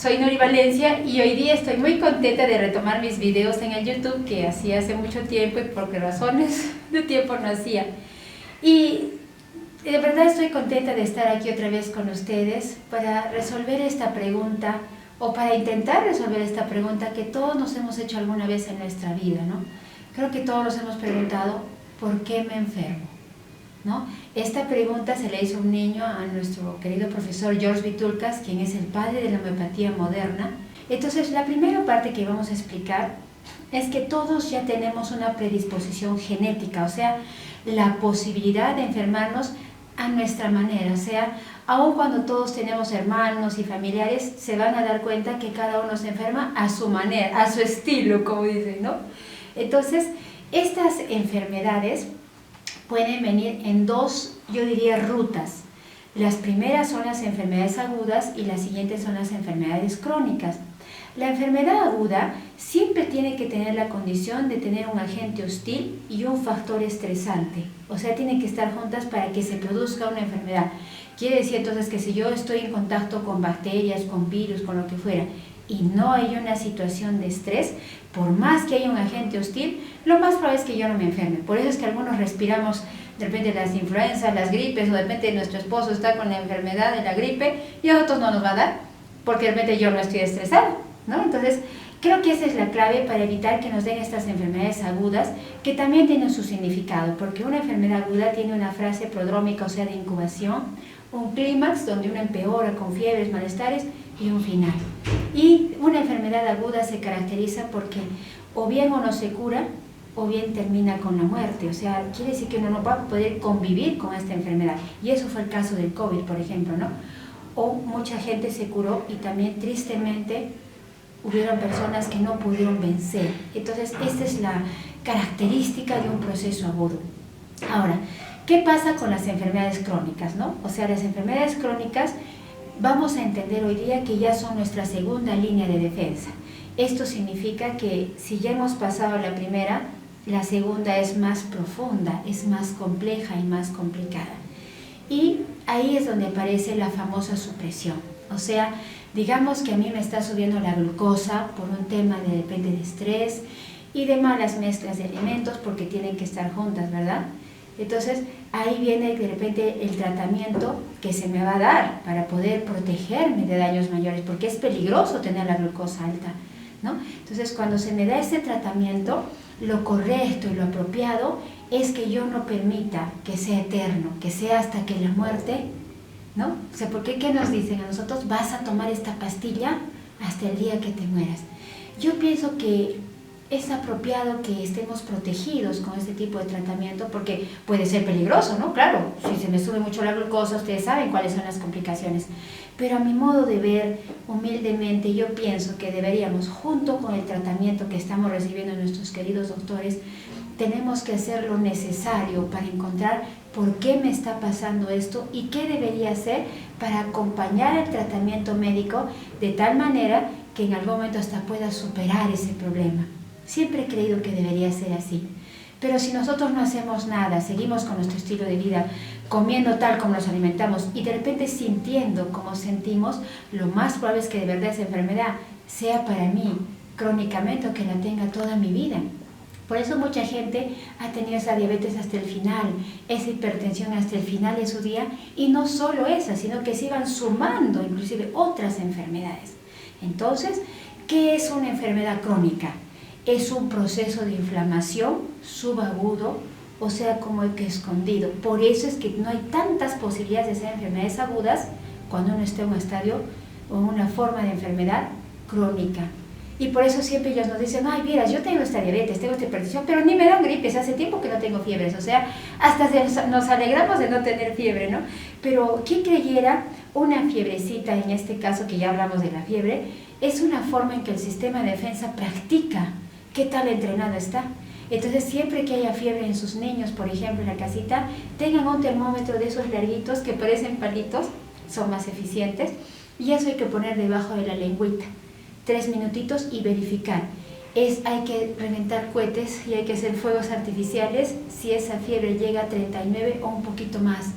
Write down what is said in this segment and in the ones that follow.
soy Nori Valencia y hoy día estoy muy contenta de retomar mis videos en el YouTube que hacía hace mucho tiempo y por qué razones de tiempo no hacía. Y de verdad estoy contenta de estar aquí otra vez con ustedes para resolver esta pregunta o para intentar resolver esta pregunta que todos nos hemos hecho alguna vez en nuestra vida, ¿no? Creo que todos nos hemos preguntado, ¿por qué me enfermo? ¿No? Esta pregunta se le hizo un niño a nuestro querido profesor George Vitulcas, quien es el padre de la homeopatía moderna. Entonces, la primera parte que vamos a explicar es que todos ya tenemos una predisposición genética, o sea, la posibilidad de enfermarnos a nuestra manera, o sea, aun cuando todos tenemos hermanos y familiares, se van a dar cuenta que cada uno se enferma a su manera, a su estilo, como dicen, ¿no? Entonces, estas enfermedades pueden venir en dos, yo diría, rutas. Las primeras son las enfermedades agudas y las siguientes son las enfermedades crónicas. La enfermedad aguda siempre tiene que tener la condición de tener un agente hostil y un factor estresante. O sea, tienen que estar juntas para que se produzca una enfermedad. Quiere decir entonces que si yo estoy en contacto con bacterias, con virus, con lo que fuera, y no hay una situación de estrés, por más que haya un agente hostil, lo más probable es que yo no me enferme. Por eso es que algunos respiramos de repente las influencias, las gripes, o de repente nuestro esposo está con la enfermedad de la gripe y a nosotros no nos va a dar, porque de repente yo no estoy estresado, ¿no? Entonces, creo que esa es la clave para evitar que nos den estas enfermedades agudas, que también tienen su significado, porque una enfermedad aguda tiene una fase prodrómica, o sea, de incubación, un clímax donde uno empeora con fiebres, malestares y un final. Y una enfermedad aguda se caracteriza porque o bien uno se cura o bien termina con la muerte, o sea, quiere decir que uno no va a poder convivir con esta enfermedad, y eso fue el caso del COVID, por ejemplo, ¿no? O mucha gente se curó y también tristemente hubieron personas que no pudieron vencer. Entonces, esta es la característica de un proceso agudo. Ahora, ¿qué pasa con las enfermedades crónicas, no? O sea, las enfermedades crónicas vamos a entender hoy día que ya son nuestra segunda línea de defensa. Esto significa que si ya hemos pasado la primera, la segunda es más profunda, es más compleja y más complicada. Y ahí es donde aparece la famosa supresión. O sea, digamos que a mí me está subiendo la glucosa por un tema de repente de estrés y de malas mezclas de alimentos porque tienen que estar juntas, ¿verdad? Entonces, ahí viene de repente el tratamiento que se me va a dar para poder protegerme de daños mayores, porque es peligroso tener la glucosa alta, ¿no? Entonces, cuando se me da este tratamiento, lo correcto y lo apropiado es que yo no permita que sea eterno, que sea hasta que la muerte, ¿no? O sea, ¿por qué? ¿Qué nos dicen a nosotros? Vas a tomar esta pastilla hasta el día que te mueras. Yo pienso que es apropiado que estemos protegidos con este tipo de tratamiento porque puede ser peligroso, ¿no? Claro, si se me sube mucho la glucosa, ustedes saben cuáles son las complicaciones. Pero a mi modo de ver, humildemente, yo pienso que deberíamos, junto con el tratamiento que estamos recibiendo nuestros queridos doctores, tenemos que hacer lo necesario para encontrar por qué me está pasando esto y qué debería hacer para acompañar el tratamiento médico de tal manera que en algún momento hasta pueda superar ese problema. Siempre he creído que debería ser así. Pero si nosotros no hacemos nada, seguimos con nuestro estilo de vida, comiendo tal como nos alimentamos y de repente sintiendo como sentimos, lo más probable es que de verdad esa enfermedad sea para mí crónicamente o que la tenga toda mi vida. Por eso mucha gente ha tenido esa diabetes hasta el final, esa hipertensión hasta el final de su día, y no solo esa, sino que se iban sumando inclusive otras enfermedades. Entonces, ¿qué es una enfermedad crónica? Es un proceso de inflamación subagudo, o sea, como el que escondido. Por eso es que no hay tantas posibilidades de ser enfermedades agudas cuando uno está en un estadio o en una forma de enfermedad crónica. Y por eso siempre ellos nos dicen, ay, mira, yo tengo esta diabetes, tengo esta hipertensión, pero ni me dan gripes, hace tiempo que no tengo fiebres. O sea, hasta nos alegramos de no tener fiebre, ¿no? Pero ¿quién creyera una fiebrecita, en este caso que ya hablamos de la fiebre, es una forma en que el sistema de defensa practica qué tal entrenado está? Entonces, siempre que haya fiebre en sus niños, por ejemplo, en la casita, tengan un termómetro de esos larguitos que parecen palitos, son más eficientes, y eso hay que poner debajo de la lengüita. 3 minutitos y verificar. Hay que reventar cohetes y hay que hacer fuegos artificiales si esa fiebre llega a 39 o un poquito más.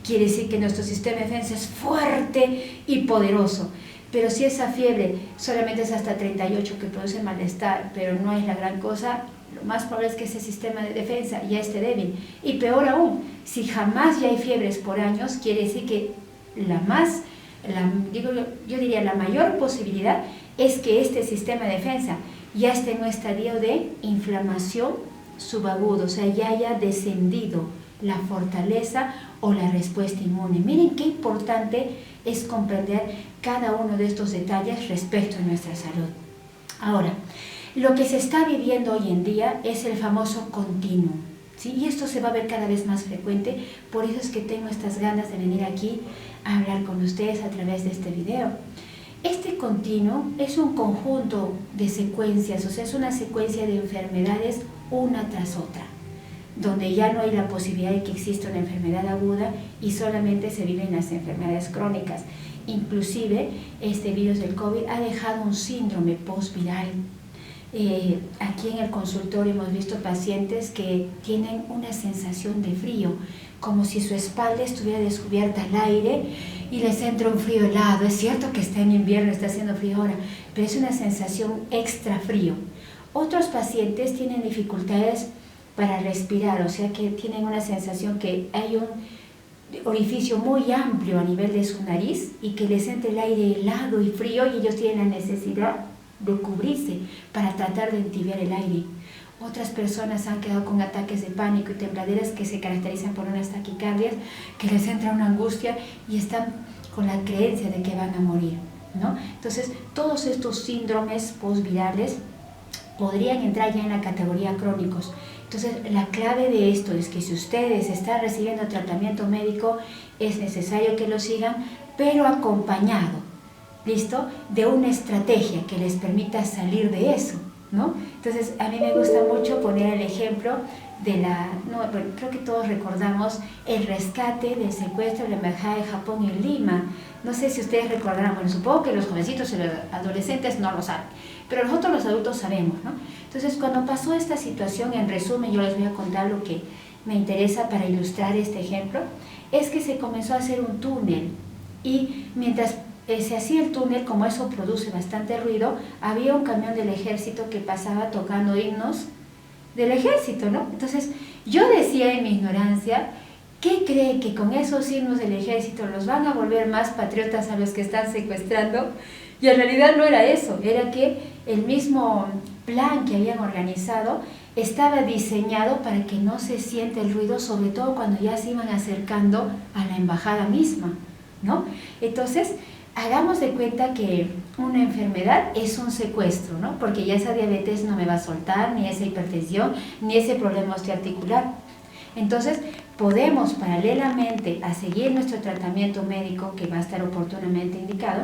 Quiere decir que nuestro sistema de defensa es fuerte y poderoso. Pero si esa fiebre solamente es hasta 38 que produce malestar, pero no es la gran cosa, lo más probable es que ese sistema de defensa ya esté débil. Y peor aún, si jamás ya hay fiebres por años, quiere decir que yo diría la mayor posibilidad es que este sistema de defensa ya esté en un estadio de inflamación subagudo, o sea, ya haya descendido la fortaleza o la respuesta inmune. Miren qué importante es comprender cada uno de estos detalles respecto a nuestra salud. Ahora, lo que se está viviendo hoy en día es el famoso continuo, ¿sí? Y esto se va a ver cada vez más frecuente, por eso es que tengo estas ganas de venir aquí a hablar con ustedes a través de este video. Este continuo es un conjunto de secuencias, o sea, es una secuencia de enfermedades una tras otra, donde ya no hay la posibilidad de que exista una enfermedad aguda y solamente se viven las enfermedades crónicas. Inclusive, este virus del COVID ha dejado un síndrome postviral. Aquí en el consultorio hemos visto pacientes que tienen una sensación de frío, como si su espalda estuviera descubierta al aire y les entra un frío helado. Es cierto que está en invierno, está haciendo frío ahora, pero es una sensación extra frío. Otros pacientes tienen dificultades para respirar, o sea que tienen una sensación que hay un orificio muy amplio a nivel de su nariz y que les entra el aire helado y frío y ellos tienen la necesidad de cubrirse para tratar de entibiar el aire. Otras personas han quedado con ataques de pánico y tembladeras que se caracterizan por unas taquicardias, que les entra una angustia y están con la creencia de que van a morir, ¿no? Entonces, todos estos síndromes postvirales podrían entrar ya en la categoría crónicos. Entonces, la clave de esto es que si ustedes están recibiendo tratamiento médico, es necesario que lo sigan, pero acompañado, ¿listo?, de una estrategia que les permita salir de eso, ¿no? Entonces, a mí me gusta mucho poner el ejemplo de creo que todos recordamos el rescate del secuestro de la embajada de Japón en Lima. No sé si ustedes recordarán, bueno, supongo que los jovencitos y los adolescentes no lo saben, pero nosotros los adultos sabemos, ¿no? Entonces, cuando pasó esta situación, en resumen, yo les voy a contar lo que me interesa para ilustrar este ejemplo, es que se comenzó a hacer un túnel y mientras se hacía el túnel, como eso produce bastante ruido, había un camión del ejército que pasaba tocando himnos del ejército, ¿no? Entonces, yo decía en mi ignorancia, ¿qué cree que con esos himnos del ejército los van a volver más patriotas a los que están secuestrando? Y en realidad no era eso, era que el mismo plan que habían organizado estaba diseñado para que no se siente el ruido, sobre todo cuando ya se iban acercando a la embajada misma, ¿no? Entonces, hagamos de cuenta que una enfermedad es un secuestro, ¿no? Porque ya esa diabetes no me va a soltar, ni esa hipertensión, ni ese problema osteoarticular. Entonces, podemos paralelamente a seguir nuestro tratamiento médico, que va a estar oportunamente indicado,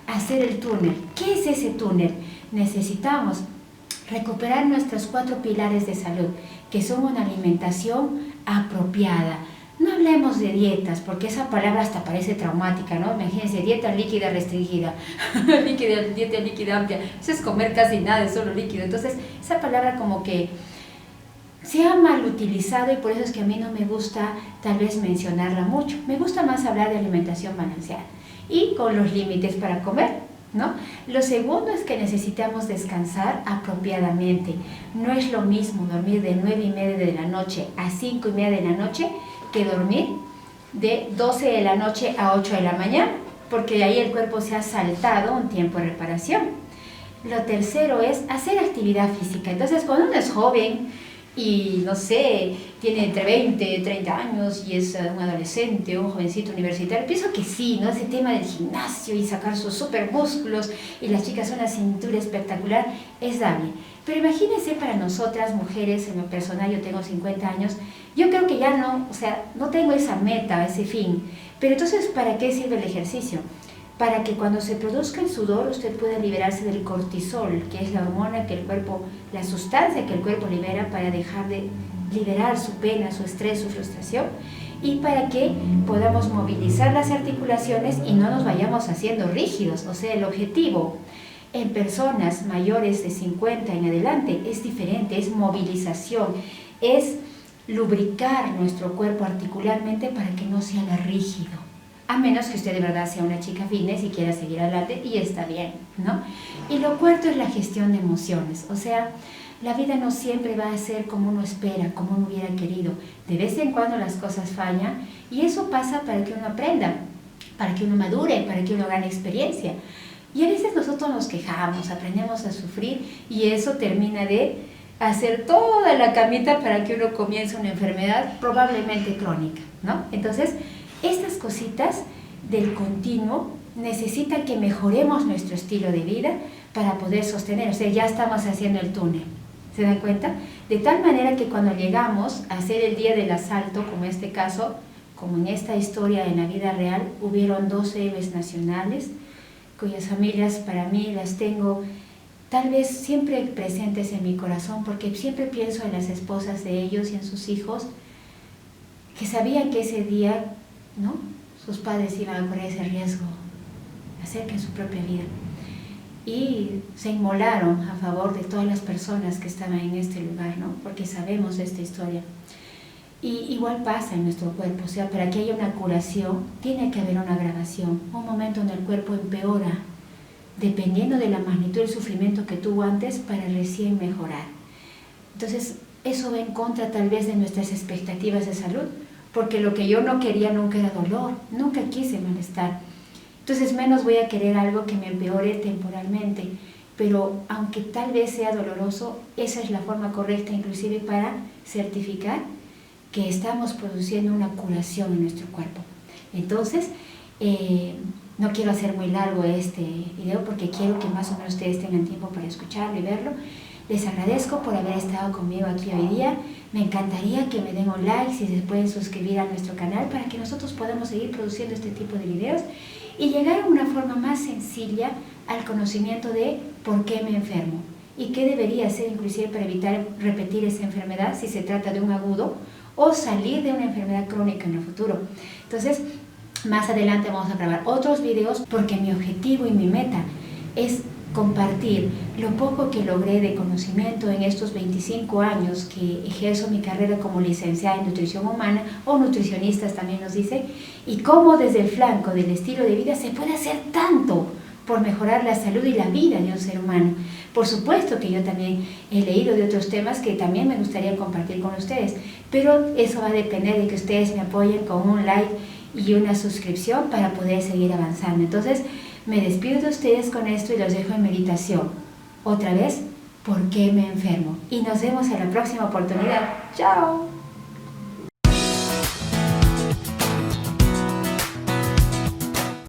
hacer el túnel. ¿Qué es ese túnel? Necesitamos recuperar nuestros 4 pilares de salud, que son una alimentación apropiada. No hablemos de dietas, porque esa palabra hasta parece traumática, ¿no? Imagínense, dieta líquida restringida, dieta líquida amplia, eso es comer casi nada, es solo líquido. Entonces, esa palabra como que se ha mal utilizado y por eso es que a mí no me gusta tal vez mencionarla mucho. Me gusta más hablar de alimentación balanceada y con los límites para comer, ¿no? Lo segundo es que necesitamos descansar apropiadamente. No es lo mismo dormir de 9:30 de la noche a 5:30 de la noche que dormir de 12 de la noche a 8 de la mañana, porque ahí el cuerpo se ha saltado un tiempo de reparación. Lo tercero es hacer actividad física. Entonces, cuando uno es joven y, no sé, tiene entre 20 y 30 años y es un adolescente o un jovencito universitario, pienso que sí, ¿no? Ese tema del gimnasio y sacar sus super músculos y las chicas una cintura espectacular es dable. Pero imagínense para nosotras mujeres, en lo personal yo tengo 50 años, yo creo que ya no, o sea, no tengo esa meta, ese fin. Pero entonces, ¿para qué sirve el ejercicio? Para que cuando se produzca el sudor usted pueda liberarse del cortisol, que es la hormona que el cuerpo, la sustancia que el cuerpo libera para dejar de liberar su pena, su estrés, su frustración, y para que podamos movilizar las articulaciones y no nos vayamos haciendo rígidos. O sea, el objetivo en personas mayores de 50 en adelante es diferente, es movilización, es lubricar nuestro cuerpo articularmente para que no se haga rígido. a menos que usted de verdad sea una chica fitness y quiera seguir adelante, y está bien, ¿no? Y lo cuarto es la gestión de emociones, o sea, la vida no siempre va a ser como uno espera, como uno hubiera querido. De vez en cuando las cosas fallan y eso pasa para que uno aprenda, para que uno madure, para que uno gane experiencia. Y a veces nosotros nos quejamos, aprendemos a sufrir y eso termina de hacer toda la camita para que uno comience una enfermedad probablemente crónica, ¿no? Entonces, estas cositas del continuo necesitan que mejoremos nuestro estilo de vida para poder sostener, o sea, ya estamos haciendo el túnel. ¿Se dan cuenta? De tal manera que cuando llegamos a hacer el día del asalto, como en este caso, como en esta historia en la vida real, hubieron 2 héroes nacionales, cuyas familias para mí las tengo tal vez siempre presentes en mi corazón, porque siempre pienso en las esposas de ellos y en sus hijos, que sabían que ese día, ¿no?, sus padres iban a correr ese riesgo acerca de su propia vida. Y se inmolaron a favor de todas las personas que estaban en este lugar, ¿no? Porque sabemos de esta historia. Y igual pasa en nuestro cuerpo, o sea, para que haya una curación, tiene que haber una agravación, un momento donde el cuerpo empeora, dependiendo de la magnitud del sufrimiento que tuvo antes, para recién mejorar. Entonces, eso va en contra tal vez de nuestras expectativas de salud, porque lo que yo no quería nunca era dolor, nunca quise malestar. Entonces menos voy a querer algo que me empeore temporalmente, pero aunque tal vez sea doloroso, esa es la forma correcta inclusive para certificar que estamos produciendo una curación en nuestro cuerpo. Entonces, no quiero hacer muy largo este video porque quiero que más o menos ustedes tengan tiempo para escucharlo y verlo. Les agradezco por haber estado conmigo aquí hoy día. Me encantaría que me den un like, si se pueden suscribir a nuestro canal para que nosotros podamos seguir produciendo este tipo de videos y llegar a una forma más sencilla al conocimiento de por qué me enfermo y qué debería hacer inclusive para evitar repetir esa enfermedad si se trata de un agudo o salir de una enfermedad crónica en el futuro. Entonces, más adelante vamos a grabar otros videos porque mi objetivo y mi meta es compartir lo poco que logré de conocimiento en estos 25 años que ejerzo mi carrera como licenciada en nutrición humana, o nutricionistas también nos dice, y cómo desde el flanco del estilo de vida se puede hacer tanto por mejorar la salud y la vida de un ser humano. Por supuesto que yo también he leído de otros temas que también me gustaría compartir con ustedes, pero eso va a depender de que ustedes me apoyen con un like y una suscripción para poder seguir avanzando. Entonces, me despido de ustedes con esto y los dejo en meditación. Otra vez, ¿por qué me enfermo? Y nos vemos en la próxima oportunidad. ¡Chao!